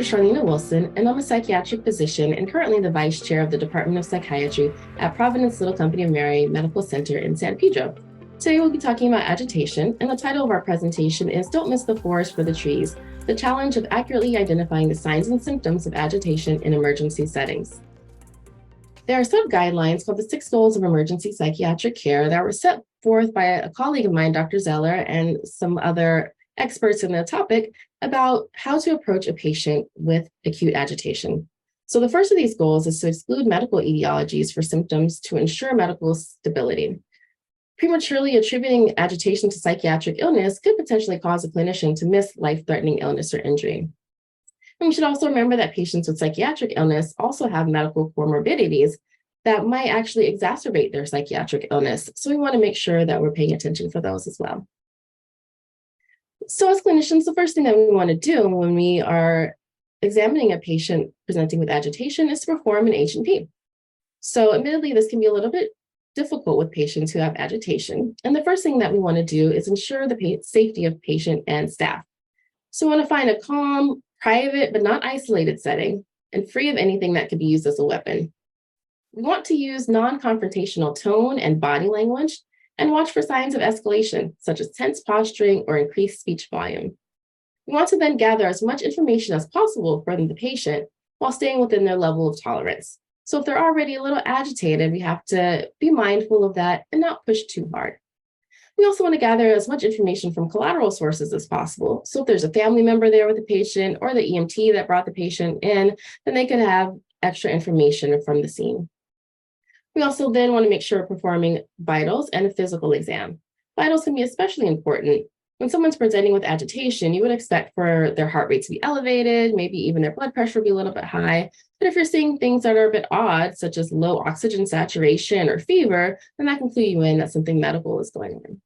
Dr. Sharlena Wilson, and I'm a psychiatric physician and currently the vice chair of the Department of Psychiatry at Providence Little Company of Mary Medical Center in San Pedro. Today we'll be talking about agitation, and the title of our presentation is Don't Miss the Forest for the Trees, the challenge of accurately identifying the signs and symptoms of agitation in emergency settings. There are some guidelines called the 6 Goals of Emergency Psychiatric Care that were set forth by a colleague of mine, Dr. Zeller, and some other experts in the topic about how to approach a patient with acute agitation. So the first of these goals is to exclude medical etiologies for symptoms to ensure medical stability. Prematurely attributing agitation to psychiatric illness could potentially cause a clinician to miss life-threatening illness or injury. And we should also remember that patients with psychiatric illness also have medical comorbidities that might actually exacerbate their psychiatric illness. So we want to make sure that we're paying attention for those as well. So as clinicians, the first thing that we want to do when we are examining a patient presenting with agitation is to perform an H&P. So admittedly, this can be a little bit difficult with patients who have agitation. And the first thing that we want to do is ensure the safety of patient and staff. So we want to find a calm, private, but not isolated setting and free of anything that could be used as a weapon. We want to use non-confrontational tone and body language and watch for signs of escalation, such as tense posturing or increased speech volume. We want to then gather as much information as possible from the patient while staying within their level of tolerance. So if they're already a little agitated, we have to be mindful of that and not push too hard. We also want to gather as much information from collateral sources as possible. So if there's a family member there with the patient or the EMT that brought the patient in, then they could have extra information from the scene. We also then want to make sure we're performing vitals and a physical exam. Vitals can be especially important. When someone's presenting with agitation, you would expect for their heart rate to be elevated, maybe even their blood pressure will be a little bit high. But if you're seeing things that are a bit odd, such as low oxygen saturation or fever, then that can clue you in that something medical is going on.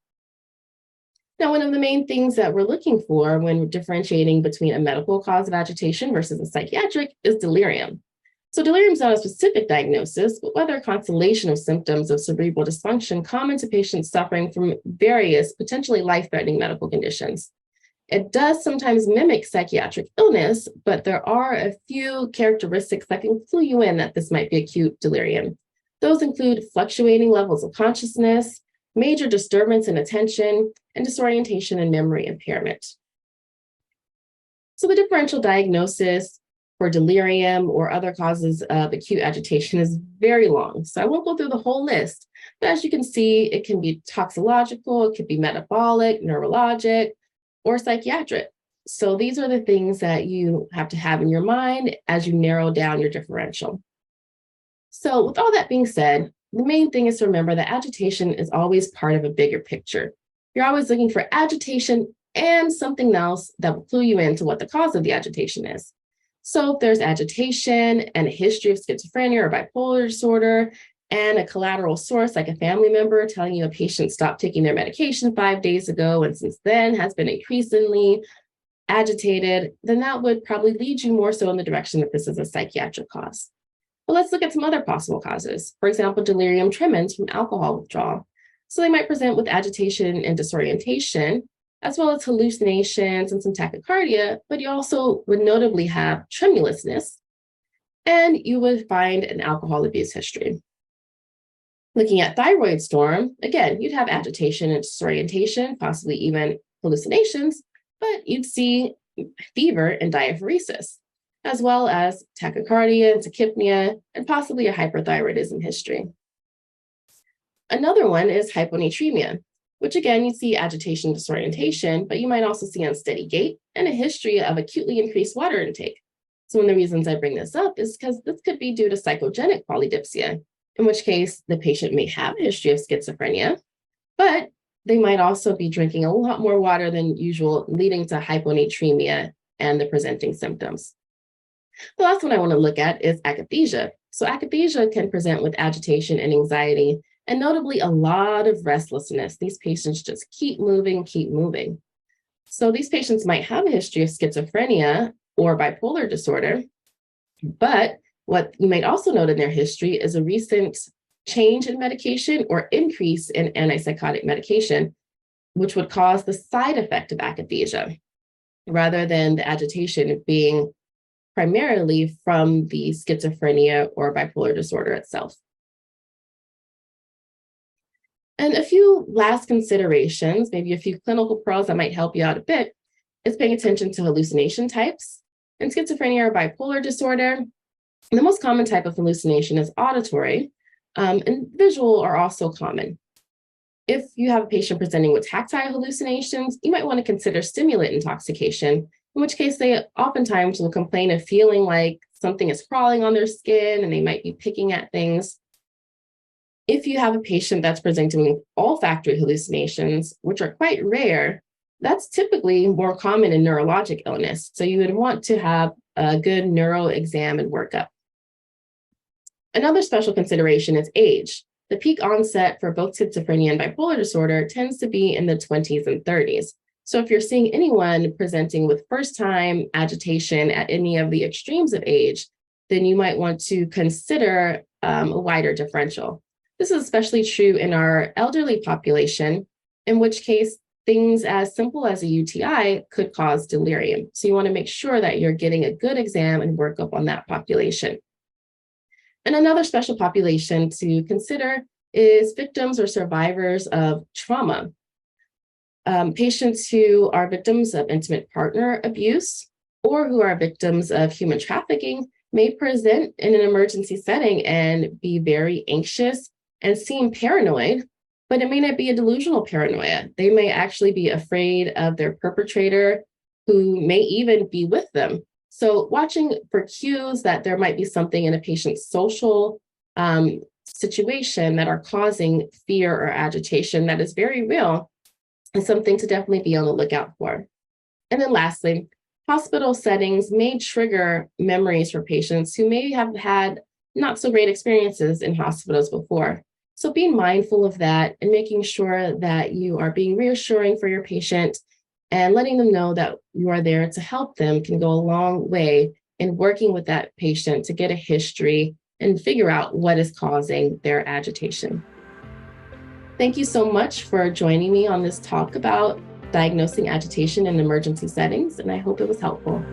Now, one of the main things that we're looking for when differentiating between a medical cause of agitation versus a psychiatric is delirium. So delirium is not a specific diagnosis, but rather a constellation of symptoms of cerebral dysfunction common to patients suffering from various potentially life-threatening medical conditions. It does sometimes mimic psychiatric illness, but there are a few characteristics that can clue you in that this might be acute delirium. Those include fluctuating levels of consciousness, major disturbance in attention, and disorientation and memory impairment. So the differential diagnosis for delirium or other causes of acute agitation is very long. So I won't go through the whole list, but as you can see, it can be toxicological, it could be metabolic, neurologic, or psychiatric. So these are the things that you have to have in your mind as you narrow down your differential. So with all that being said, the main thing is to remember that agitation is always part of a bigger picture. You're always looking for agitation and something else that will clue you into what the cause of the agitation is. So if there's agitation and a history of schizophrenia or bipolar disorder and a collateral source like a family member telling you a patient stopped taking their medication 5 days ago and since then has been increasingly agitated, then that would probably lead you more so in the direction that this is a psychiatric cause. But let's look at some other possible causes. For example, delirium tremens from alcohol withdrawal. So they might present with agitation and disorientation, as well as hallucinations and some tachycardia, but you also would notably have tremulousness, and you would find an alcohol abuse history. Looking at thyroid storm, again, you'd have agitation and disorientation, possibly even hallucinations, but you'd see fever and diaphoresis, as well as tachycardia and tachypnea, and possibly a hyperthyroidism history. Another one is hyponatremia, which again, you see agitation, disorientation, but you might also see unsteady gait and a history of acutely increased water intake. So one of the reasons I bring this up is because this could be due to psychogenic polydipsia, in which case the patient may have a history of schizophrenia, but they might also be drinking a lot more water than usual, leading to hyponatremia and the presenting symptoms. The last one I want to look at is akathisia. So akathisia can present with agitation and anxiety, and notably a lot of restlessness. These patients just keep moving. So these patients might have a history of schizophrenia or bipolar disorder, but what you might also note in their history is a recent change in medication or increase in antipsychotic medication, which would cause the side effect of akathisia, rather than the agitation being primarily from the schizophrenia or bipolar disorder itself. And a few last considerations, maybe a few clinical pearls that might help you out a bit, is paying attention to hallucination types. In schizophrenia or bipolar disorder, the most common type of hallucination is auditory, and visual are also common. If you have a patient presenting with tactile hallucinations, you might want to consider stimulant intoxication, in which case they oftentimes will complain of feeling like something is crawling on their skin and they might be picking at things. If you have a patient that's presenting with olfactory hallucinations, which are quite rare, that's typically more common in neurologic illness. So you would want to have a good neuro exam and workup. Another special consideration is age. The peak onset for both schizophrenia and bipolar disorder tends to be in the 20s and 30s. So if you're seeing anyone presenting with first-time agitation at any of the extremes of age, then you might want to consider a wider differential. This is especially true in our elderly population, in which case things as simple as a UTI could cause delirium. So you want to make sure that you're getting a good exam and workup on that population. And another special population to consider is victims or survivors of trauma. Patients who are victims of intimate partner abuse or who are victims of human trafficking may present in an emergency setting and be very anxious and seem paranoid, but it may not be a delusional paranoia. They may actually be afraid of their perpetrator, who may even be with them. So watching for cues that there might be something in a patient's social situation that are causing fear or agitation that is very real is something to definitely be on the lookout for. And then lastly, hospital settings may trigger memories for patients who may have had not so great experiences in hospitals before. So being mindful of that and making sure that you are being reassuring for your patient and letting them know that you are there to help them can go a long way in working with that patient to get a history and figure out what is causing their agitation. Thank you so much for joining me on this talk about diagnosing agitation in emergency settings, and I hope it was helpful.